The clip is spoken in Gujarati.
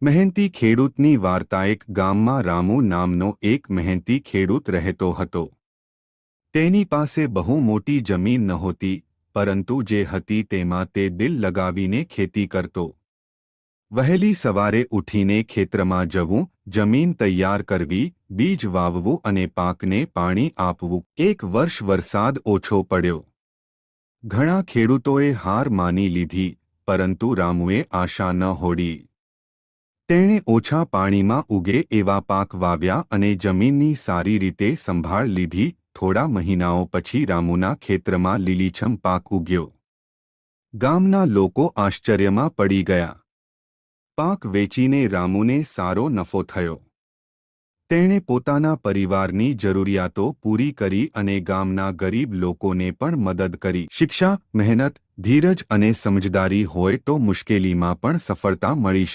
મહેનતી ખેડૂતની વાર્તા. એક ગામમાં રામુ નામનો એક મહેનતી ખેડૂત રહેતો હતો. તેની પાસે બહુ મોટી જમીન નહોતી, પરંતુ જે હતી તેમાં તે દિલ લગાવીને ખેતી કરતો. વહેલી સવારે ઉઠીને ખેતરમાં જવું, જમીન તૈયાર કરવી, બીજ વાવવું અને પાકને પાણી આપવું. એક વર્ષ વરસાદ ઓછો પડ્યો. ઘણા ખેડૂતોએ હાર માની લીધી, પરંતુ રામુએ આશા ન છોડી. તેણે ઓછા પાણીમાં ઉગે એવા પાક વાવ્યા અને જમીનની સારી રીતે સંભાળ લીધી. થોડા મહિનાઓ પછી રામુના ખેતરમાં લીલીછમ પાક ઉગ્યો. ગામના લોકો આશ્ચર્યમાં પડી ગયા. પાક વેચીને રામુને સારો નફો થયો. તેણે પોતાના પરિવારની જરૂરિયાતો પૂરી કરી અને ગામના ગરીબ લોકોને પણ મદદ કરી. શિક્ષા, મહેનત, ધીરજ અને સમજદારી હોય તો મુશ્કેલીમાં પણ સફળતા મળી શકે.